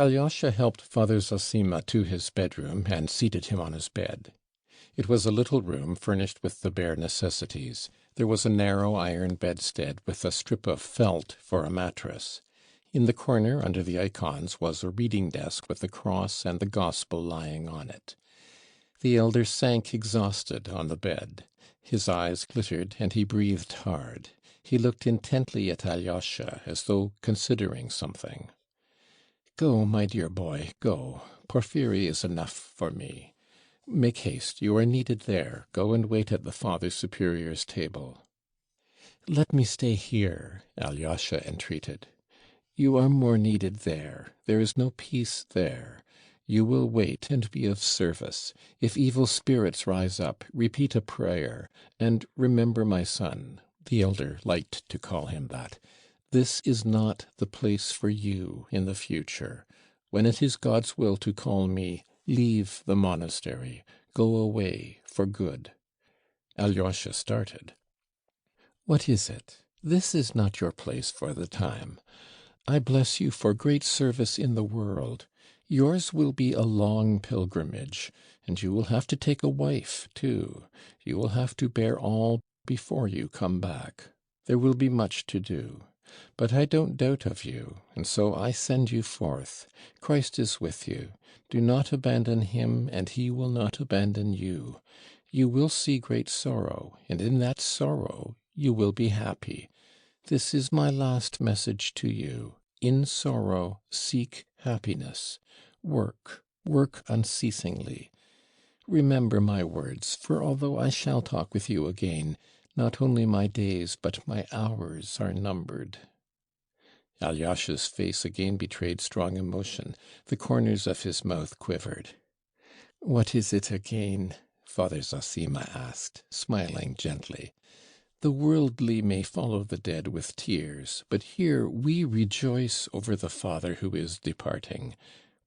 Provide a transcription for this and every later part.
Alyosha helped Father Zossima to his bedroom and seated him on his bed. It was a little room furnished with the bare necessities. There was a narrow iron bedstead with a strip of felt for a mattress. In the corner, under the icons, was a reading desk with a cross and the Gospel lying on it. The elder sank exhausted on the bed. His eyes glittered, and he breathed hard. He looked intently at Alyosha, as though considering something. "Go, my dear boy, go. Porphyry is enough for me. Make haste, you are needed there. Go and wait at the Father Superior's table." "Let me stay here," Alyosha entreated. "You are more needed there. There is no peace there. You will wait and be of service. If evil spirits rise up, repeat a prayer, and remember, my son," the elder liked to call him that, "this is not the place for you in the future. When it is God's will to call me, leave the monastery. Go away for good." Alyosha started. "What is it? This is not your place for the time. I bless you for great service in the world. Yours will be a long pilgrimage, and you will have to take a wife, too. You will have to bear all before you come back. There will be much to do. But I don't doubt of you, and so I send you forth. Christ is with you. Do not abandon him, and he will not abandon you. You will see great sorrow, and in that sorrow you will be happy. This is my last message to you. In sorrow seek happiness. Work, work unceasingly. Remember my words, for although I shall talk with you again, not only my days but my hours are numbered." Alyosha's face again betrayed strong emotion. The corners of his mouth quivered. "What is it again?" Father Zossima asked, smiling gently. "The worldly may follow the dead with tears, but here we rejoice over the Father who is departing.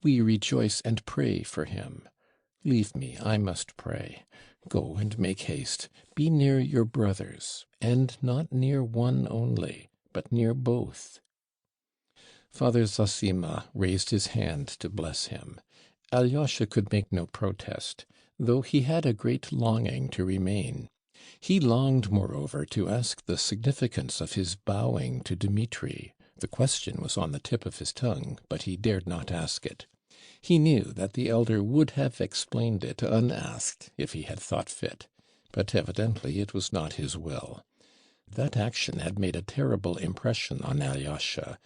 We rejoice and pray for him. Leave me, I must pray. Go and make haste. Be near your brothers, and not near one only, but near both." Father Zossima raised his hand to bless him. Alyosha could make no protest, though he had a great longing to remain. He longed, moreover, to ask the significance of his bowing to Dmitri. The question was on the tip of his tongue, but he dared not ask it. He knew that the elder would have explained it unasked if he had thought fit, but evidently it was not his will. That action had made a terrible impression on Alyosha.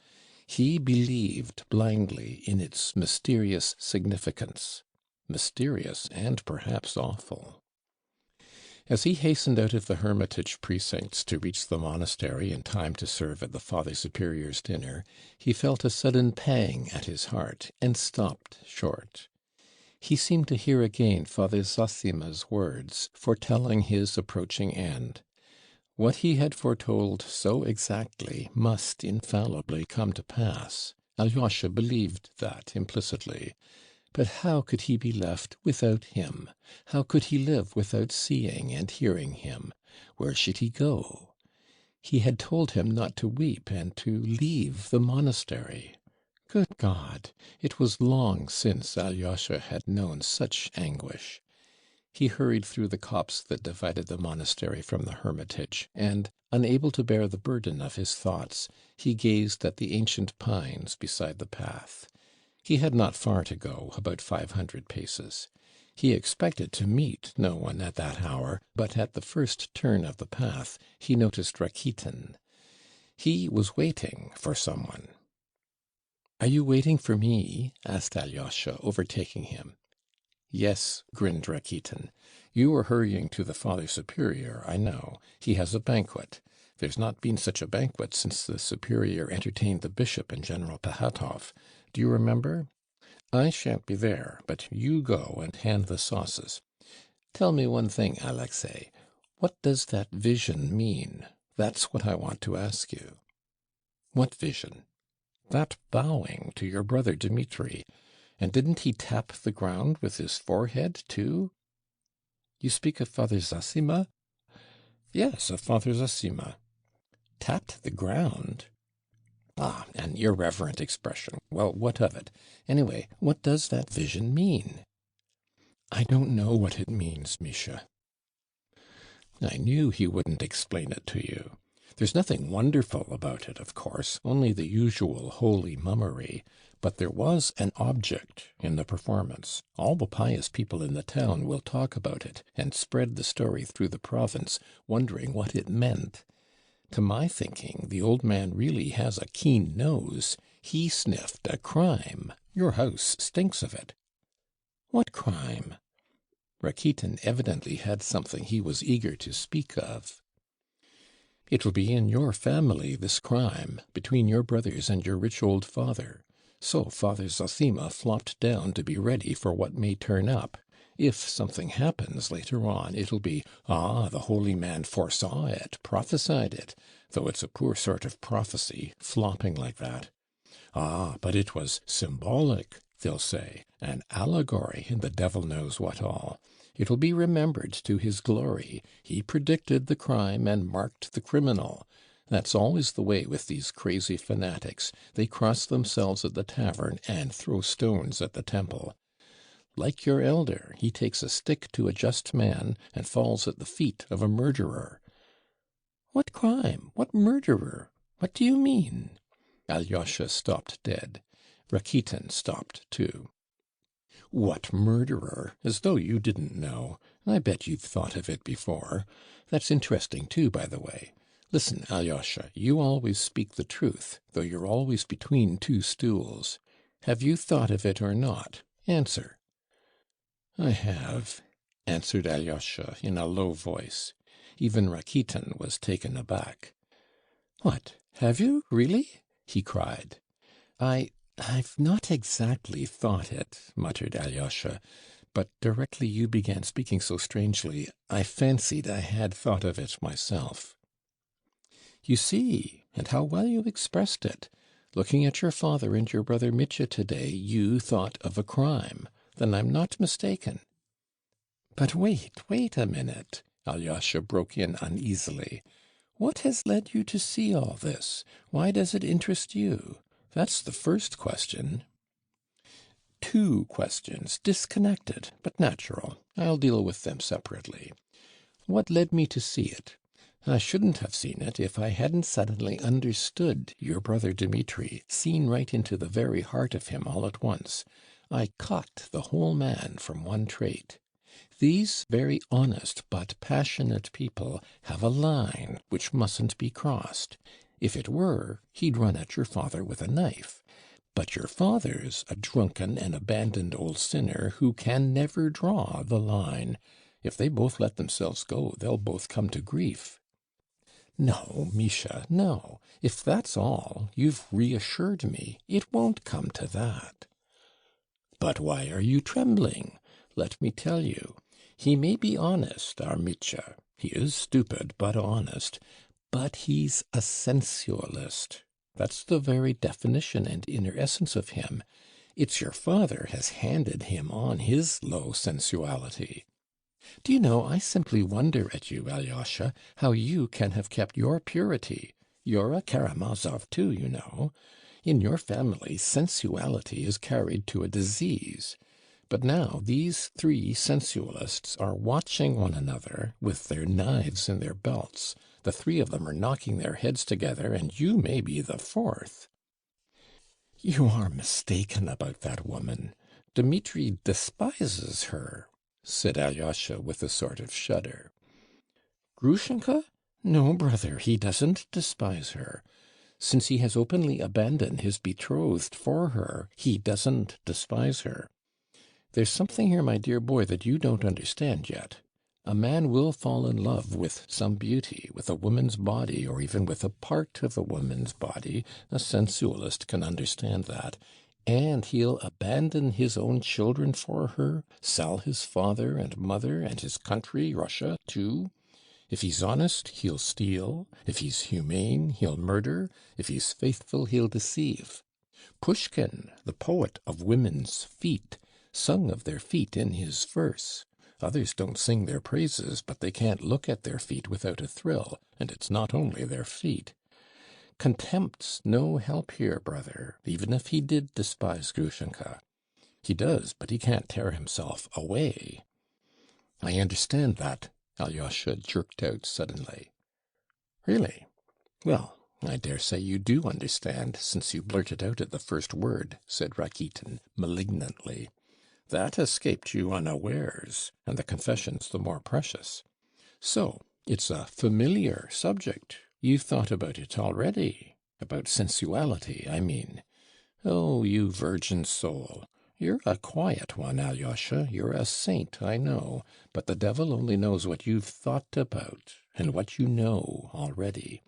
He believed blindly in its mysterious significance. Mysterious and perhaps awful. As he hastened out of the hermitage precincts to reach the monastery in time to serve at the Father Superior's dinner, he felt a sudden pang at his heart, and stopped short. He seemed to hear again Father Zossima's words, foretelling his approaching end. What he had foretold so exactly must infallibly come to pass. Alyosha believed that implicitly. But how could he be left without him? How could he live without seeing and hearing him? Where should he go? He had told him not to weep and to leave the monastery. Good God! It was long since Alyosha had known such anguish. He hurried through the copse that divided the monastery from the hermitage, and, unable to bear the burden of his thoughts, he gazed at the ancient pines beside the path. He had not far to go, about 500 paces. He expected to meet no one at that hour, but at the first turn of the path he noticed Rakitin. He was waiting for someone. "Are you waiting for me?" asked Alyosha, overtaking him. "Yes," grinned Rakitin. "You are hurrying to the Father Superior, I know. He has a banquet. There's not been such a banquet since the Superior entertained the Bishop and General Pahatov. Do you remember? I shan't be there, but you go and hand the sauces. Tell me one thing, Alexei. What does that vision mean? That's what I want to ask you." "What vision?" "That bowing to your brother Dmitri. And didn't he tap the ground with his forehead, too?" "You speak of Father Zossima?" "Yes, of Father Zossima." "Tapped the ground?" Ah, an irreverent expression. Well, what of it? Anyway, what does that vision mean? I don't know what it means, Misha. I knew he wouldn't explain it to you. There's nothing wonderful about it, of course, only the usual holy mummery. But there was an object in the performance. All the pious people in the town will talk about it, and spread the story through the province, wondering what it meant. To my thinking, the old man really has a keen nose. He sniffed a crime. Your house stinks of it. What crime? Rakitin evidently had something he was eager to speak of. It will be in your family, this crime, between your brothers and your rich old father. So Father Zossima flopped down to be ready for what may turn up. If something happens later on, it'll be, the holy man foresaw it, prophesied it, though it's a poor sort of prophecy, flopping like that. But it was symbolic, they'll say, an allegory, and the devil knows what all. It'll be remembered to his glory. He predicted the crime and marked the criminal. That's always the way with these crazy fanatics. They cross themselves at the tavern and throw stones at the temple. Like your elder, he takes a stick to a just man and falls at the feet of a murderer. What crime? What murderer? What do you mean? Alyosha stopped dead. Rakitin stopped too. What murderer? As though you didn't know. I bet you've thought of it before. That's interesting too, by the way. Listen, Alyosha, you always speak the truth, though you're always between two stools. Have you thought of it or not? Answer. I have, answered Alyosha in a low voice. Even Rakitin was taken aback. What, have you, really? He cried. I've not exactly thought it, muttered Alyosha, but directly you began speaking so strangely, I fancied I had thought of it myself. You see, and how well you expressed it. Looking at your father and your brother Mitya today, you thought of a crime. Then I'm not mistaken. But wait a minute, Alyosha broke in uneasily. What has led you to see all this? Why does it interest you? That's the first question. Two questions, disconnected, but natural. I'll deal with them separately. What led me to see it? I shouldn't have seen it if I hadn't suddenly understood your brother Dmitri, seen right into the very heart of him all at once. I caught the whole man from one trait. These very honest but passionate people have a line which mustn't be crossed. If it were, he'd run at your father with a knife. But your father's a drunken and abandoned old sinner who can never draw the line. If they both let themselves go, they'll both come to grief. No, Misha, no. If that's all, you've reassured me. It won't come to that. But why are you trembling? Let me tell you. He may be honest, our Mitya. He is stupid, but honest. But he's a sensualist. That's the very definition and inner essence of him. It's your father has handed him on his low sensuality. Do you know, I simply wonder at you, Alyosha, how you can have kept your purity. You're a Karamazov too, you know. In your family, sensuality is carried to a disease. But now these three sensualists are watching one another with their knives in their belts. The three of them are knocking their heads together, and you may be the fourth. You are mistaken about that woman. Dmitri despises her, said Alyosha with a sort of shudder. Grushenka? No, brother, he doesn't despise her. Since he has openly abandoned his betrothed for her, he doesn't despise her. There's something here, my dear boy, that you don't understand yet. A man will fall in love with some beauty, with a woman's body, or even with a part of a woman's body. A sensualist can understand that. And he'll abandon his own children for her, sell his father and mother and his country, Russia, too. If he's honest, he'll steal. If he's humane, he'll murder. If he's faithful, he'll deceive. Pushkin, the poet of women's feet, sung of their feet in his verse. Others don't sing their praises, but they can't look at their feet without a thrill, and it's not only their feet. Contempt's no help here, brother, even if he did despise Grushenka. He does, but he can't tear himself away. I understand that, Alyosha jerked out suddenly. Really? Well, I dare say you do understand, since you blurted out at the first word, said Rakitin malignantly. That escaped you unawares, and the confession's the more precious. So, it's a familiar subject. You've thought about it already. About sensuality, I mean. Oh, you virgin soul. You're a quiet one, Alyosha. You're a saint, I know. But the devil only knows what you've thought about, and what you know already.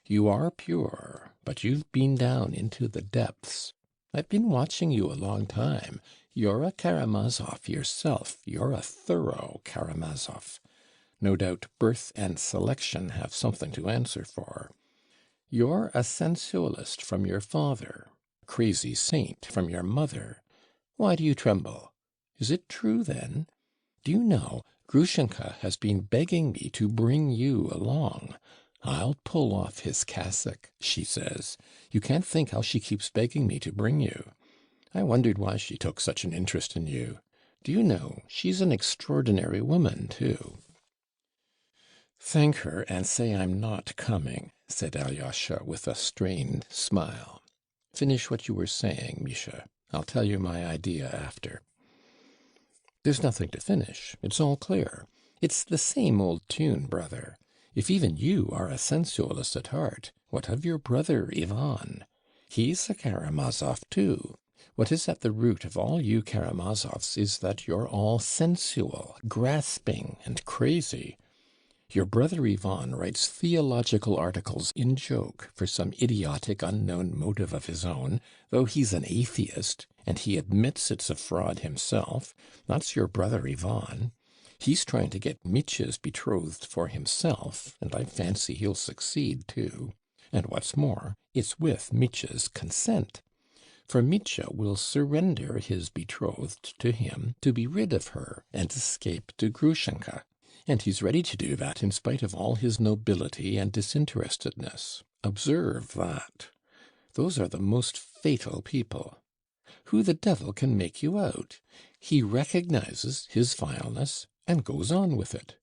You are pure, but you've been down into the depths. I've been watching you a long time. You're a Karamazov yourself. You're a thorough Karamazov. No doubt birth and selection have something to answer for. You're a sensualist from your father, a crazy saint from your mother. Why do you tremble? Is it true, then? Do you know, Grushenka has been begging me to bring you along. I'll pull off his cassock, she says. You can't think how she keeps begging me to bring you. I wondered why she took such an interest in you. Do you know, she's an extraordinary woman, too. Thank her and say I'm not coming, said Alyosha with a strained smile. Finish what you were saying, Misha. I'll tell you my idea after. There's nothing to finish. It's all clear. It's the same old tune, brother. If even you are a sensualist at heart, what of your brother Ivan? He's a Karamazov, too. What is at the root of all you Karamazovs is that you're all sensual, grasping, and crazy. Your brother Ivan writes theological articles in joke for some idiotic unknown motive of his own, though he's an atheist, and he admits it's a fraud himself. That's your brother Ivan. He's trying to get Mitya's betrothed for himself, and I fancy he'll succeed, too. And what's more, it's with Mitya's consent. For Mitya will surrender his betrothed to him to be rid of her and escape to Grushenka. And he's ready to do that in spite of all his nobility and disinterestedness. Observe that. Those are the most fatal people. Who the devil can make you out? He recognizes his vileness and goes on with it.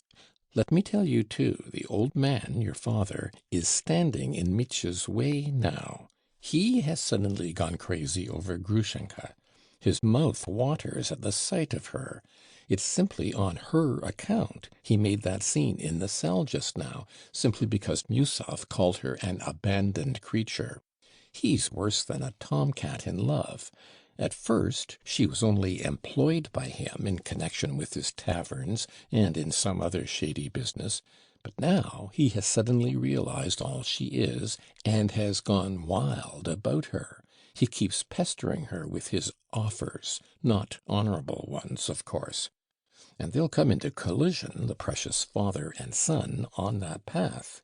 Let me tell you, too, the old man, your father, is standing in Mitya's way now. He has suddenly gone crazy over Grushenka. His mouth waters at the sight of her. It's simply on her account he made that scene in the cell just now, simply because Musov called her an abandoned creature. He's worse than a tomcat in love. At first she was only employed by him in connection with his taverns and in some other shady business, but now he has suddenly realized all she is and has gone wild about her. He keeps pestering her with his offers, not honorable ones, of course. And they'll come into collision, the precious father and son, on that path.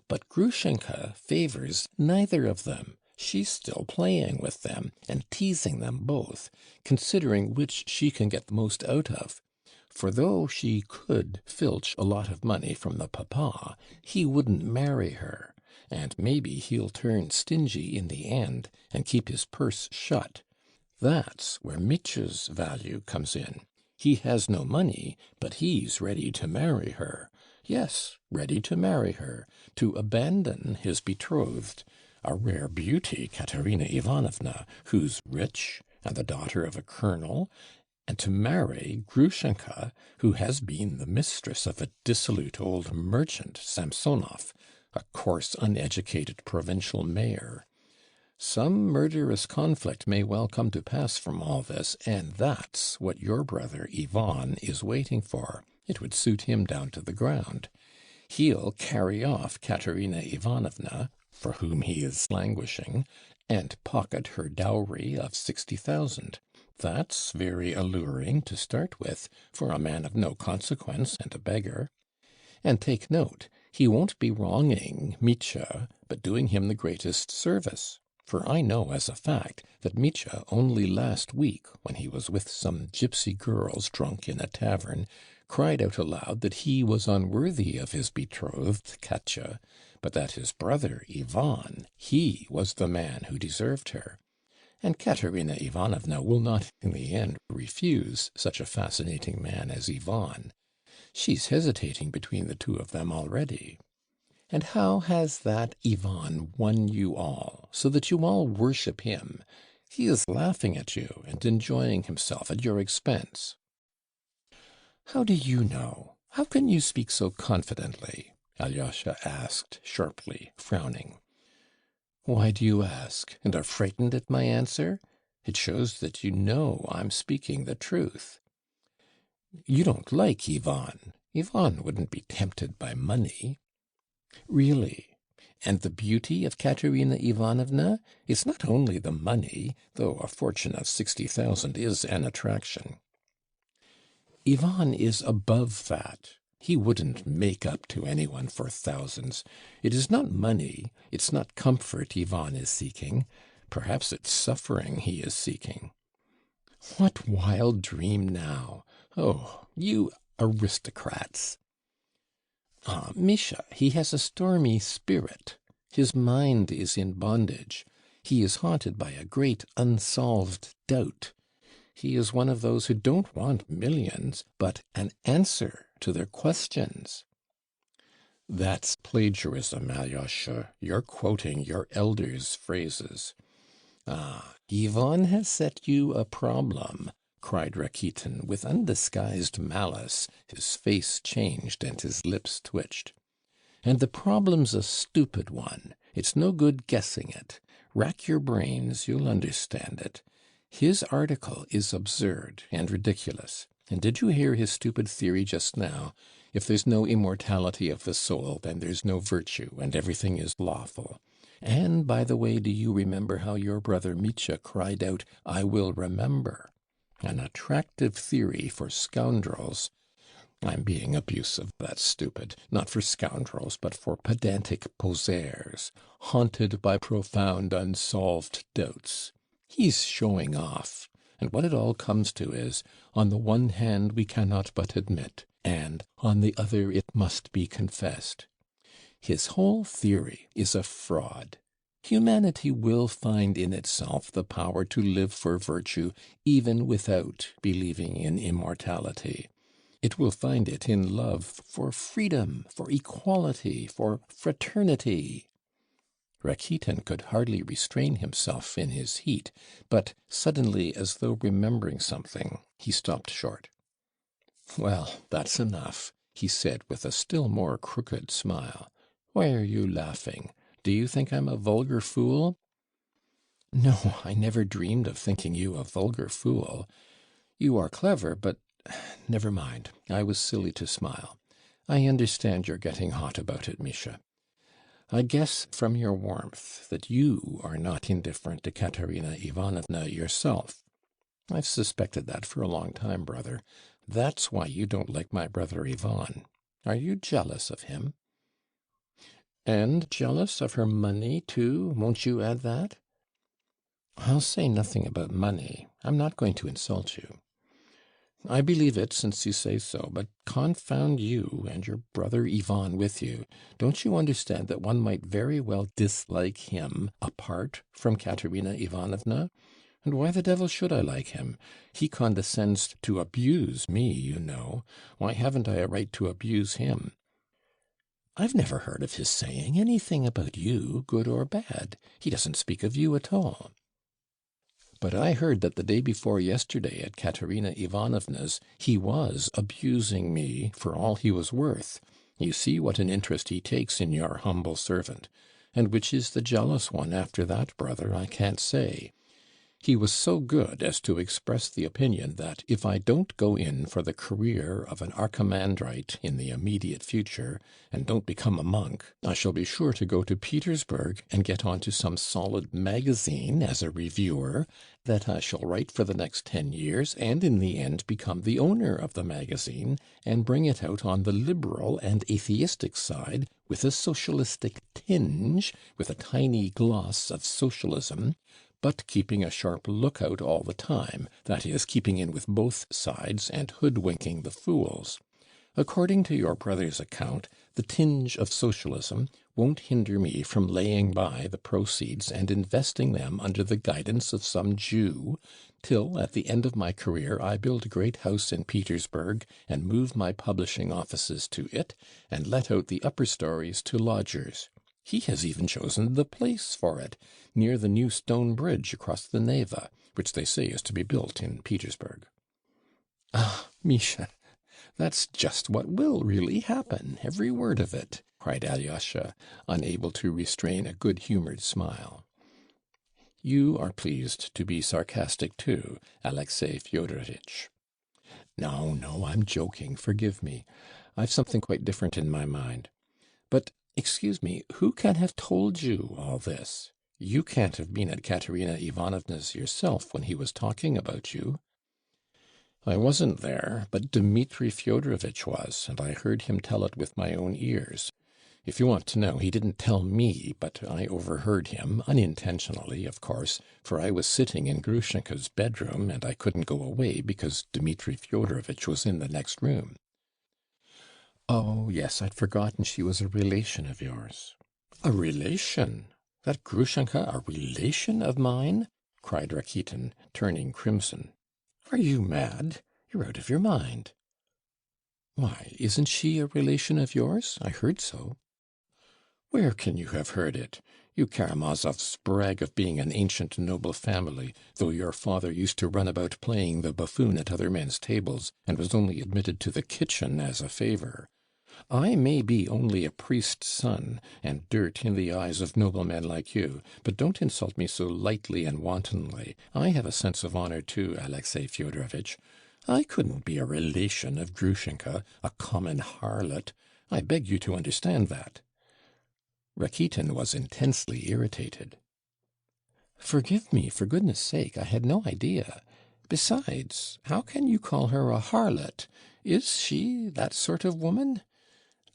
But Grushenka favors neither of them. She's still playing with them and teasing them both, considering which she can get the most out of. For though she could filch a lot of money from the papa, he wouldn't marry her. And maybe he'll turn stingy in the end and keep his purse shut. That's where Mitya's value comes in. He has no money, but he's ready to marry her. Yes, ready to marry her, to abandon his betrothed, a rare beauty, Katerina Ivanovna, who's rich and the daughter of a colonel, and to marry Grushenka, who has been the mistress of a dissolute old merchant, Samsonov, a coarse, uneducated provincial mayor. Some murderous conflict may well come to pass from all this, and that's what your brother Ivan is waiting for. It would suit him down to the ground. He'll carry off Katerina Ivanovna, for whom he is languishing, and pocket her dowry of 60,000. That's very alluring to start with, for a man of no consequence and a beggar. And take note, he won't be wronging Mitya, but doing him the greatest service. for I know as a fact that Mitya only last week, when he was with some gypsy girls drunk in a tavern, cried out aloud that he was unworthy of his betrothed Katya, but that his brother Ivan, he was the man who deserved her. And Katerina Ivanovna will not in the end refuse such a fascinating man as Ivan. She's hesitating between the two of them already. And how has that Ivan won you all, so that you all worship him? He is laughing at you and enjoying himself at your expense." "How do you know? How can you speak so confidently?" Alyosha asked sharply, frowning. "Why do you ask, and are frightened at my answer? It shows that you know I'm speaking the truth. You don't like Ivan. Ivan wouldn't be tempted by money." "Really? And the beauty of Katerina Ivanovna is not only the money, though a fortune of 60,000 is an attraction. Ivan is above that. He wouldn't make up to anyone for thousands. It is not money, it's not comfort Ivan is seeking. Perhaps it's suffering he is seeking." "What wild dream now! Oh, you aristocrats!" "Ah, Misha, he has a stormy spirit. His mind is in bondage. He is haunted by a great unsolved doubt. He is one of those who don't want millions, but an answer to their questions." "That's plagiarism, Alyosha. You're quoting your elders' phrases." "Ah, Ivan has set you a problem," cried Rakitin with undisguised malice. His face changed and his lips twitched. "And the problem's a stupid one. It's no good guessing it. Rack your brains, you'll understand it. His article is absurd and ridiculous. And did you hear his stupid theory just now? If there's no immortality of the soul, then there's no virtue, and everything is lawful. And, by the way, do you remember how your brother Mitya cried out, 'I will remember'? An attractive theory for scoundrels. I'm being abusive, that's stupid. Not for scoundrels, but for pedantic poseurs, haunted by profound unsolved doubts. He's showing off. And what it all comes to is, on the one hand we cannot but admit, and on the other it must be confessed. His whole theory is a fraud. Humanity will find in itself the power to live for virtue, even without believing in immortality. It will find it in love for freedom, for equality, for fraternity." Rakitin could hardly restrain himself in his heat, but suddenly, as though remembering something, he stopped short. "Well, that's enough," he said with a still more crooked smile. "Why are you laughing? Do you think I'm a vulgar fool?" "No, I never dreamed of thinking you a vulgar fool. You are clever, but never mind. I was silly to smile. I understand you're getting hot about it, Misha. I guess from your warmth that you are not indifferent to Katerina Ivanovna yourself. I've suspected that for a long time, brother. That's why you don't like my brother Ivan. Are you jealous of him?" "And jealous of her money, too, won't you add that?" "I'll say nothing about money. I'm not going to insult you." "I believe it, since you say so, but confound you, and your brother Ivan with you. Don't you understand that one might very well dislike him apart from Katerina Ivanovna? And why the devil should I like him? He condescends to abuse me, you know. Why haven't I a right to abuse him?" "I've never heard of his saying anything about you, good or bad. He doesn't speak of you at all." "But I heard that the day before yesterday at Katerina Ivanovna's he was abusing me for all he was worth. You see what an interest he takes in your humble servant. And which is the jealous one after that, brother, I can't say. He was so good as to express the opinion that if I don't go in for the career of an archimandrite in the immediate future, and don't become a monk, I shall be sure to go to Petersburg and get on to some solid magazine as a reviewer, that I shall write for the next 10 years, and in the end become the owner of the magazine, and bring it out on the liberal and atheistic side, with a socialistic tinge, with a tiny gloss of socialism, but keeping a sharp lookout all the time, that is, keeping in with both sides and hoodwinking the fools. According to your brother's account, the tinge of socialism won't hinder me from laying by the proceeds and investing them under the guidance of some Jew, till at the end of my career I build a great house in Petersburg and move my publishing offices to it, and let out the upper stories to lodgers. He has even chosen the place for it, near the new stone bridge across the Neva, which they say is to be built in Petersburg. Ah, Misha, that's just what will really happen, every word of it, cried Alyosha, unable to restrain a good-humoured smile. You are pleased to be sarcastic too, Alexey Fyodorovitch. No, I'm joking, forgive me. I've something quite different in my mind. But, excuse me, who can have told you all this? You can't have been at Katerina Ivanovna's yourself when he was talking about you. I wasn't there, but Dmitri Fyodorovitch was, and I heard him tell it with my own ears. If you want to know, he didn't tell me, but I overheard him, unintentionally, of course, for I was sitting in Grushenka's bedroom, and I couldn't go away because Dmitri Fyodorovitch was in the next room. Oh, yes, I'd forgotten she was a relation of yours. A relation? That Grushenka a relation of mine? Cried Rakitin, turning crimson. Are you mad? You're out of your mind. Why, isn't she a relation of yours? I heard so. Where can you have heard it? You Karamazovs brag of being an ancient noble family, though your father used to run about playing the buffoon at other men's tables, and was only admitted to the kitchen as a favour. I may be only a priest's son, and dirt in the eyes of noblemen like you, but don't insult me so lightly and wantonly. I have a sense of honour too, Alexey Fyodorovitch. I couldn't be a relation of Grushenka, a common harlot. I beg you to understand that. Rakitin was intensely irritated. Forgive me, for goodness sake, I had no idea. Besides, how can you call her a harlot? Is she that sort of woman?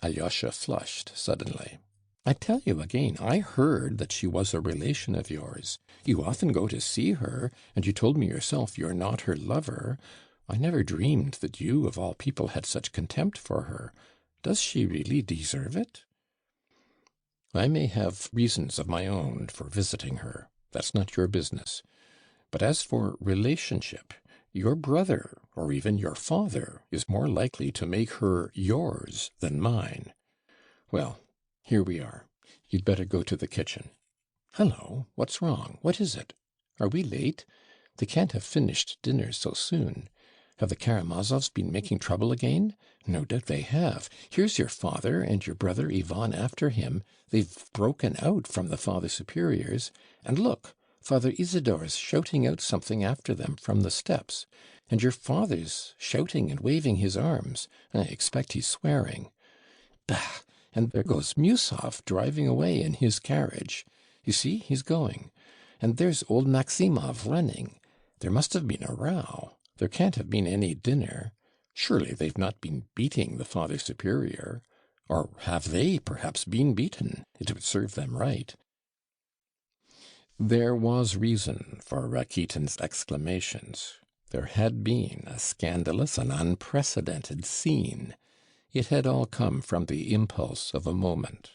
Alyosha flushed suddenly. I tell you again, I heard that she was a relation of yours. You often go to see her, and you told me yourself you're not her lover. I never dreamed that you, of all people, had such contempt for her. Does she really deserve it? I may have reasons of my own for visiting her. That's not your business. But as for relationship, your brother, or even your father, is more likely to make her yours than mine. Well, here we are. You'd better go to the kitchen. Hello, what's wrong? What is it? Are we late? They can't have finished dinner so soon. Have the Karamazovs been making trouble again? No doubt they have. Here's your father and your brother Ivan after him. They've broken out from the Father Superior's. And look, Father Isidor's shouting out something after them from the steps. And your father's shouting and waving his arms. I expect he's swearing. Bah! And there goes Musov driving away in his carriage. You see, he's going. And there's old Maximov running. There must have been a row. There can't have been any dinner. Surely they've not been beating the Father Superior. Or have they perhaps been beaten? It would serve them right. There was reason for Rakitin's exclamations. There had been a scandalous and unprecedented scene. It had all come from the impulse of a moment.